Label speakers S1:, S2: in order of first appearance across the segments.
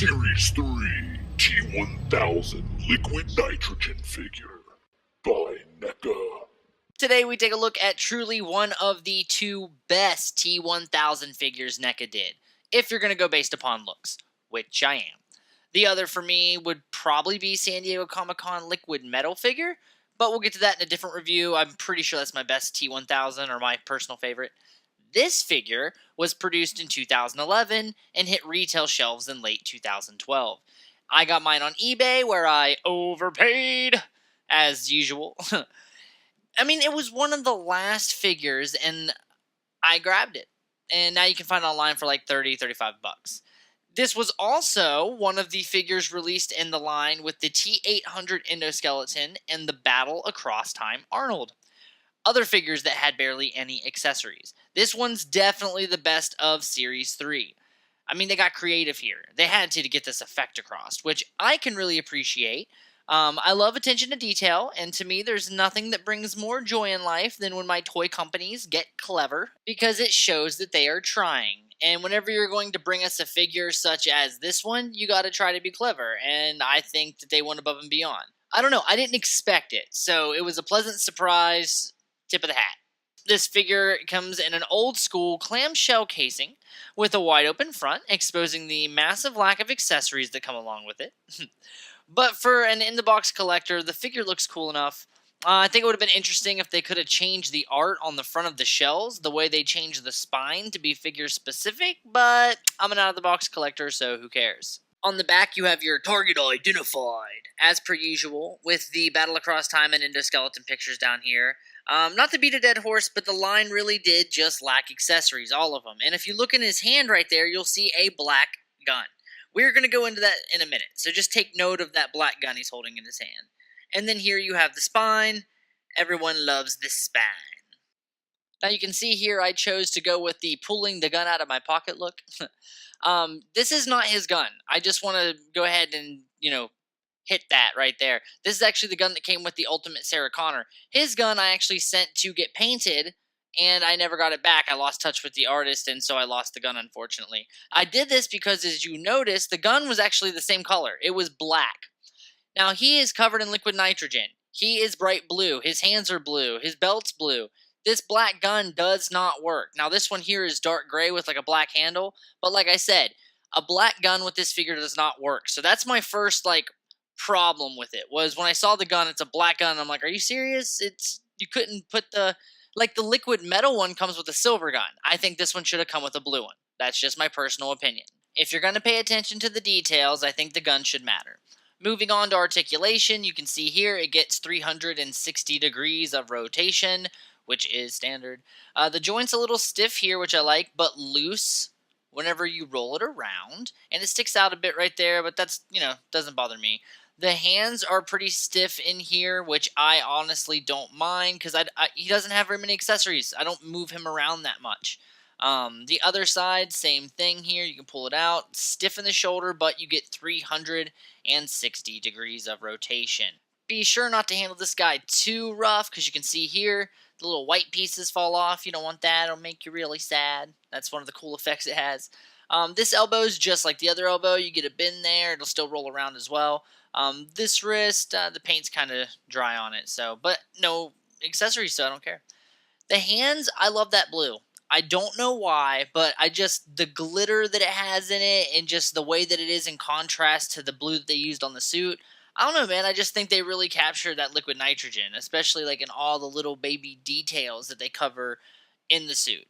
S1: Series 3 T-1000 Liquid Nitrogen Figure by NECA.
S2: Today we take a look at truly one of the two best T-1000 figures NECA did, if you're going to go based upon looks, which I am. The other for me would probably be San Diego Comic-Con Liquid Metal figure, but we'll get to that in a different review. I'm pretty sure that's my best T-1000 or my personal favorite. This figure was produced in 2011 and hit retail shelves in late 2012. I got mine on eBay where I overpaid, as usual. I mean, it was one of the last figures, and I grabbed it. And now you can find it online for like 30, 35 bucks. This was also one of the figures released in the line with the T-800 endoskeleton and the Battle Across Time Arnold. Other figures that had barely any accessories. This one's definitely the best of Series 3. I mean, they got creative here. They had to get this effect across, which I can really appreciate. I love attention to detail, and to me, there's nothing that brings more joy in life than when my toy companies get clever, because it shows that they are trying. And whenever you're going to bring us a figure such as this one, you got to try to be clever, and I think that they went above and beyond. I don't know, I didn't expect it, so it was a pleasant surprise. Tip of the hat. This figure comes in an old school clamshell casing with a wide open front, exposing the massive lack of accessories that come along with it. But for an in-the-box collector, the figure looks cool enough. I think it would have been interesting if they could have changed the art on the front of the shells, the way they changed the spine to be figure-specific, but I'm an out-of-the-box collector, so who cares? On the back, you have your target identified, as per usual, with the Battle Across Time and endoskeleton pictures down here. Not to beat a dead horse, but the line really did just lack accessories, all of them. And if you look in his hand right there, you'll see a black gun. We're going to go into that in a minute, so just take note of that black gun he's holding in his hand. And then here you have the spine. Everyone loves the spine. Now you can see here I chose to go with the pulling the gun out of my pocket look. This is not his gun. I just want to go ahead and, hit that right there. This is actually the gun that came with the Ultimate Sarah Connor. His gun I actually sent to get painted, and I never got it back. I lost touch with the artist, and so I lost the gun, unfortunately. I did this because, as you notice, the gun was actually the same color. It was black. Now, he is covered in liquid nitrogen. He is bright blue. His hands are blue. His belt's blue. This black gun does not work. Now, this one here is dark gray with like a black handle, but like I said, a black gun with this figure does not work. So that's my first, problem with it, was when I saw the gun, it's a black gun, I'm like, are you serious? You couldn't put the liquid metal one comes with a silver gun. I think this one should have come with a blue one. That's just my personal opinion. If you're going to pay attention to the details, I think the gun should matter. Moving on to articulation, you can see here it gets 360 degrees of rotation, which is standard. The joint's a little stiff here, which I like, but loose whenever you roll it around, and it sticks out a bit right there, but that's, doesn't bother me. The hands are pretty stiff in here, which I honestly don't mind, because he doesn't have very many accessories. I don't move him around that much. The other side, same thing here. You can pull it out, stiff in the shoulder, but you get 360 degrees of rotation. Be sure not to handle this guy too rough, because you can see here, the little white pieces fall off. You don't want that. It'll make you really sad. That's one of the cool effects it has. This elbow is just like the other elbow. You get a bend there. It'll still roll around as well. This wrist, the paint's kind of dry on it, but no accessories, so I don't care. The hands, I love that blue. I don't know why, but the glitter that it has in it and just the way that it is in contrast to the blue that they used on the suit, I don't know, man. I just think they really captured that liquid nitrogen, especially in all the little baby details that they cover in the suit.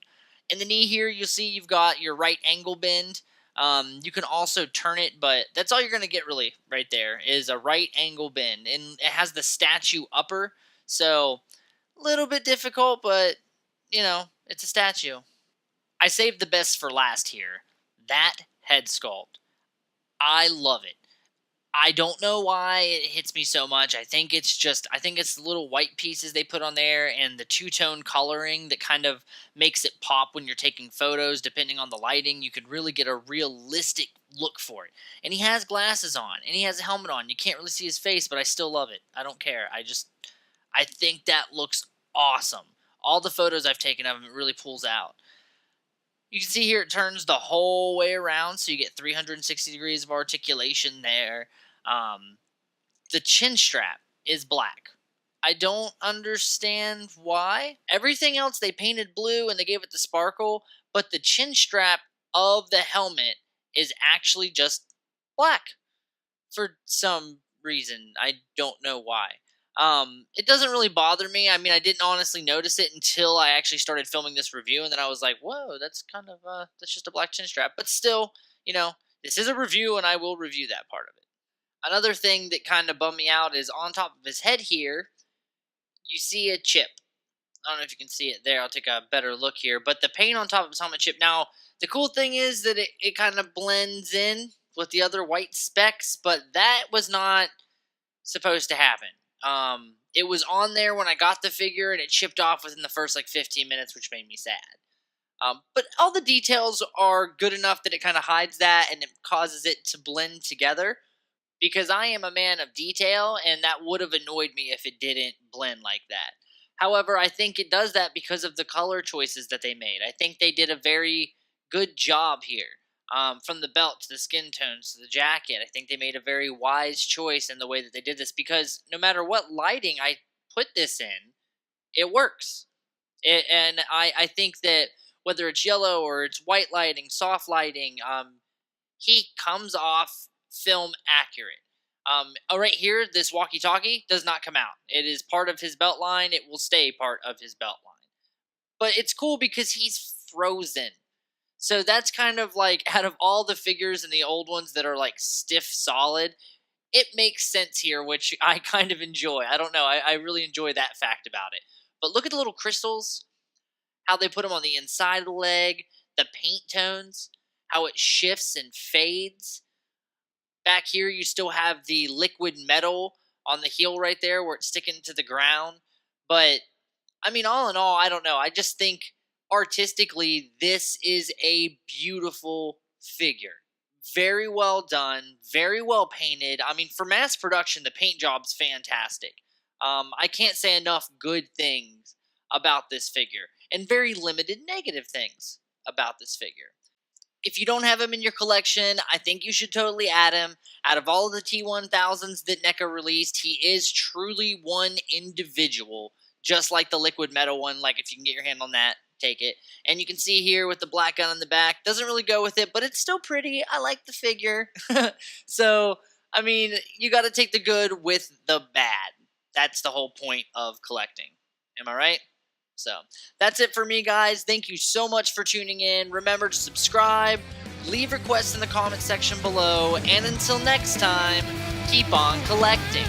S2: In the knee here, you'll see you've got your right angle bend. You can also turn it, but that's all you're going to get really right there is a right angle bend. And it has the statue upper, so a little bit difficult, but, it's a statue. I saved the best for last here. That head sculpt. I love it. I don't know why it hits me so much. I think it's the little white pieces they put on there and the two-tone coloring that kind of makes it pop when you're taking photos. Depending on the lighting, you could really get a realistic look for it. And he has glasses on, and he has a helmet on. You can't really see his face, but I still love it. I don't care. I think that looks awesome. All the photos I've taken of him, it really pulls out. You can see here it turns the whole way around, so you get 360 degrees of articulation there. The chin strap is black. I don't understand why. Everything else they painted blue and they gave it the sparkle, but the chin strap of the helmet is actually just black for some reason. I don't know why. It doesn't really bother me. I mean, I didn't honestly notice it until I actually started filming this review, and then I was like, whoa, that's kind of, that's just a black chin strap. But still, this is a review, and I will review that part of it. Another thing that kind of bummed me out is on top of his head here, you see a chip. I don't know if you can see it there. I'll take a better look here. But the paint on top of his helmet chip. Now, the cool thing is that it kind of blends in with the other white specks, but that was not supposed to happen. It was on there when I got the figure, and it chipped off within the first 15 minutes, which made me sad. But all the details are good enough that it kind of hides that, and it causes it to blend together. Because I am a man of detail, and that would have annoyed me if it didn't blend like that. However, I think it does that because of the color choices that they made. I think they did a very good job here. From the belt to the skin tones to the jacket, I think they made a very wise choice in the way that they did this, because no matter what lighting I put this in, it works. And I think that whether it's yellow or it's white lighting, soft lighting, he comes off film accurate. Right here, this walkie-talkie does not come out. It is part of his belt line. It will stay part of his belt line. But it's cool because he's frozen. So that's kind of out of all the figures and the old ones that are stiff solid, it makes sense here, which I kind of enjoy. I don't know. I really enjoy that fact about it. But look at the little crystals, how they put them on the inside of the leg, the paint tones, how it shifts and fades. Back here, you still have the liquid metal on the heel right there where it's sticking to the ground. But, I mean, all in all, I don't know. I just think artistically, this is a beautiful figure. Very well done. Very well painted. I mean, for mass production, the paint job's fantastic. I can't say enough good things about this figure. And very limited negative things about this figure. If you don't have him in your collection, I think you should totally add him. Out of all of the T-1000s that NECA released, he is truly one individual, just like the liquid metal one. If you can get your hand on that, take it. And you can see here with the black gun in the back, doesn't really go with it, but it's still pretty. I like the figure. So, I mean, you got to take the good with the bad. That's the whole point of collecting. Am I right? So, that's it for me, guys. Thank you so much for tuning in. Remember to subscribe, leave requests in the comment section below, and until next time, keep on collecting.